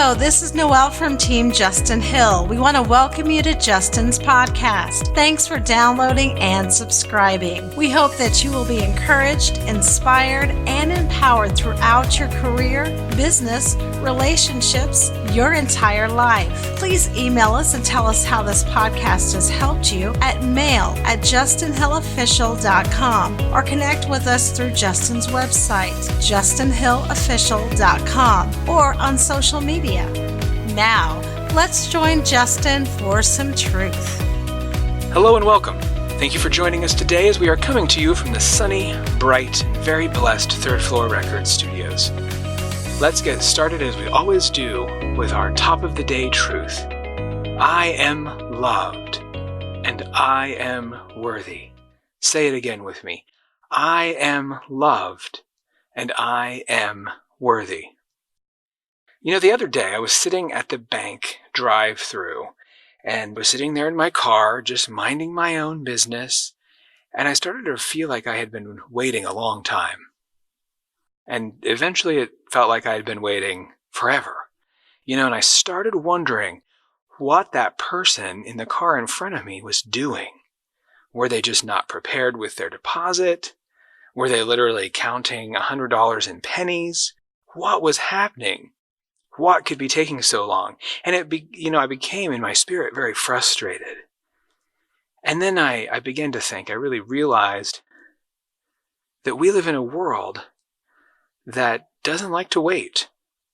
Hello, this is Noelle from Team Justin Hill. We want to welcome you to Justin's podcast. Thanks for downloading and subscribing. We hope that you will be encouraged, inspired, and empowered throughout your career, business, relationships, your entire life. Please email us and tell us how this podcast has helped you at mail@justinhillofficial.com or connect with us through Justin's website, justinhillofficial.com, or on social media. Now, let's join Justin for some truth. Hello and welcome. Thank you for joining us today as we are coming to you from the sunny, bright, and very blessed Third Floor Records studios. Let's get started as we always do with our top of the day truth. I am loved and I am worthy. Say it again with me. I am loved and I am worthy. You know, the other day I was sitting at the bank drive-through and was sitting there in my car just minding my own business, and I started to feel like I had been waiting a long time. And eventually it felt like I had been waiting forever. And I started wondering what that person in the car in front of me was doing. Were they just not prepared with their deposit? Were they literally counting $100 in pennies? What was happening? What could be taking so long? And I became in my spirit very frustrated. And then I began to think, I really realized that we live in a world that doesn't like to wait.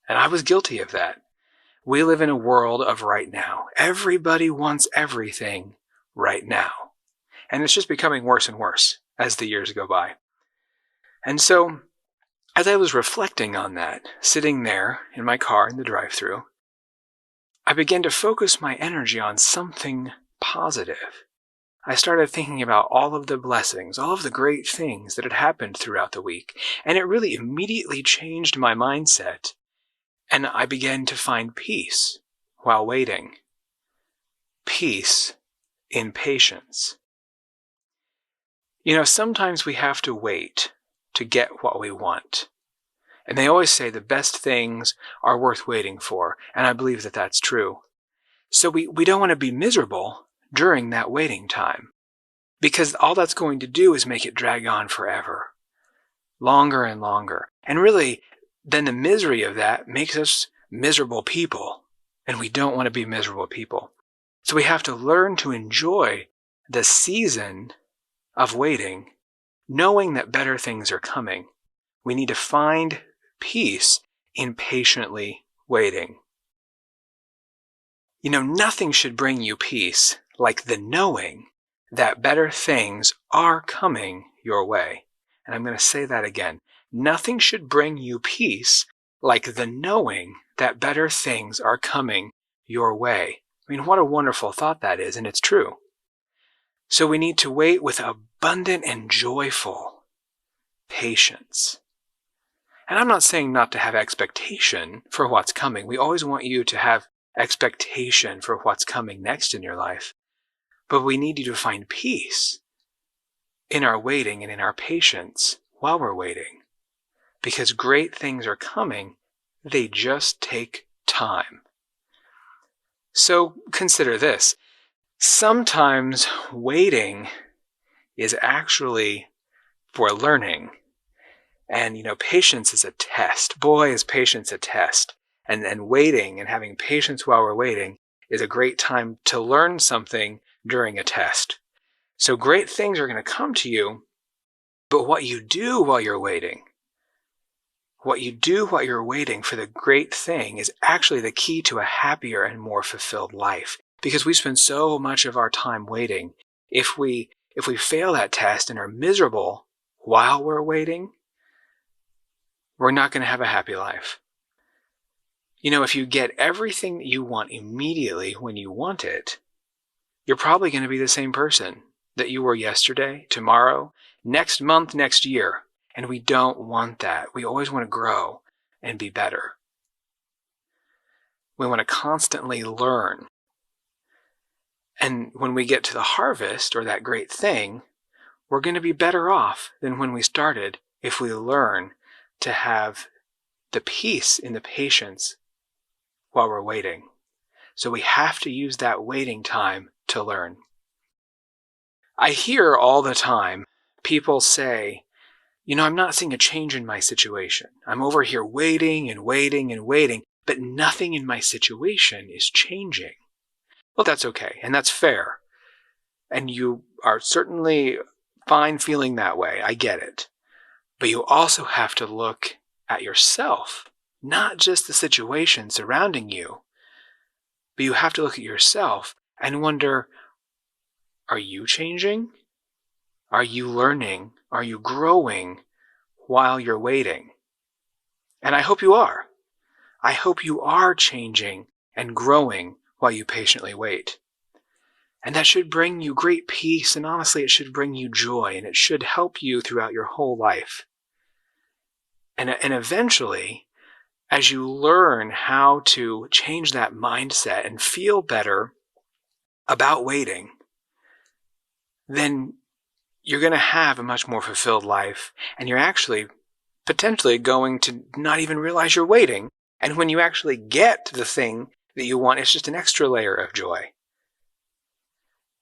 And I was guilty of that. We live in a world of right now. Everybody wants everything right now. And it's just becoming worse and worse as the years go by. And so, as I was reflecting on that, sitting there in my car in the drive-thru, I began to focus my energy on something positive. I started thinking about all of the blessings, all of the great things that had happened throughout the week, and it really immediately changed my mindset, and I began to find peace while waiting. Peace in patience. Sometimes we have to wait to get what we want. And they always say the best things are worth waiting for, and I believe that that's true. So we don't want to be miserable during that waiting time, because all that's going to do is make it drag on forever, longer and longer. And really, then the misery of that makes us miserable people, and we don't want to be miserable people. So we have to learn to enjoy the season of waiting, knowing that better things are coming. We need to find peace in patiently waiting. Nothing should bring you peace like the knowing that better things are coming your way. And I'm going to say that again. Nothing should bring you peace like the knowing that better things are coming your way. What a wonderful thought that is, and it's true. So we need to wait with abundant and joyful patience. And I'm not saying not to have expectation for what's coming. We always want you to have expectation for what's coming next in your life. But we need you to find peace in our waiting and in our patience while we're waiting. Because great things are coming, they just take time. So consider this. Sometimes waiting is actually for learning. And, patience is a test. Boy, is patience a test. And waiting and having patience while we're waiting is a great time to learn something during a test. So great things are going to come to you, but what you do while you're waiting for the great thing is actually the key to a happier and more fulfilled life. Because we spend so much of our time waiting. If we fail that test and are miserable while we're waiting, we're not going to have a happy life. If you get everything that you want immediately when you want it, you're probably going to be the same person that you were yesterday, tomorrow, next month, next year. And we don't want that. We always want to grow and be better. We want to constantly learn. And when we get to the harvest or that great thing, we're going to be better off than when we started if we learn to have the peace in the patience while we're waiting. So we have to use that waiting time to learn. I hear all the time people say, I'm not seeing a change in my situation. I'm over here waiting and waiting and waiting, but nothing in my situation is changing. Well, that's okay, and that's fair. And you are certainly fine feeling that way. I get it. But you also have to look at yourself, not just the situation surrounding you, but you have to look at yourself and wonder, are you changing? Are you learning? Are you growing while you're waiting? And I hope you are. I hope you are changing and growing while you patiently wait. And that should bring you great peace, and honestly, it should bring you joy, and it should help you throughout your whole life. And eventually, as you learn how to change that mindset and feel better about waiting, then you're going to have a much more fulfilled life, and you're actually potentially going to not even realize you're waiting. And when you actually get the thing that you want, it's just an extra layer of joy.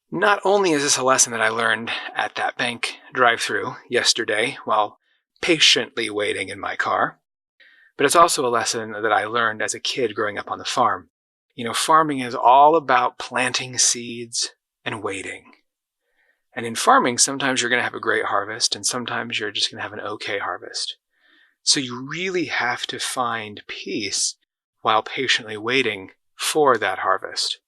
Not only is this a lesson that I learned at that bank drive-thru yesterday while patiently waiting in my car, but it's also a lesson that I learned as a kid growing up on the farm. Farming is all about planting seeds and waiting. And in farming, sometimes you're going to have a great harvest, and sometimes you're just going to have an okay harvest. So you really have to find peace while patiently waiting for that harvest.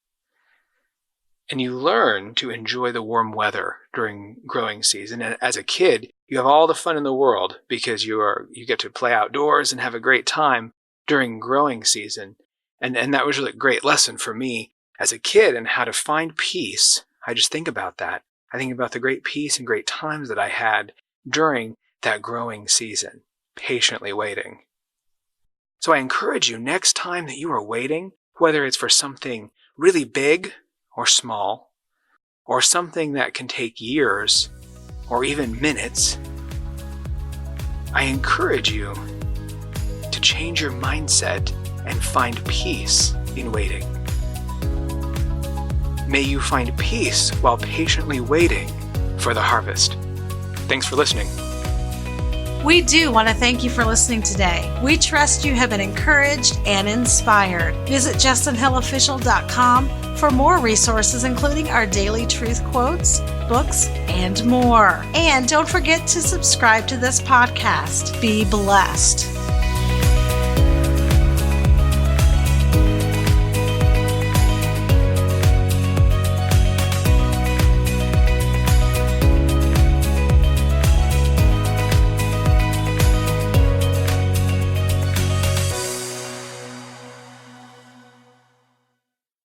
And you learn to enjoy the warm weather during growing season. And as a kid, you have all the fun in the world because you get to play outdoors and have a great time during growing season. And that was really a great lesson for me as a kid, and how to find peace. I just think about that. I think about the great peace and great times that I had during that growing season, patiently waiting. So I encourage you, next time that you are waiting, whether it's for something really big or small, or something that can take years or even minutes, I encourage you to change your mindset and find peace in waiting. May you find peace while patiently waiting for the harvest. Thanks for listening. We do want to thank you for listening today. We trust you have been encouraged and inspired. Visit JustinHillOfficial.com for more resources, including our daily truth quotes, books, and more. And don't forget to subscribe to this podcast. Be blessed.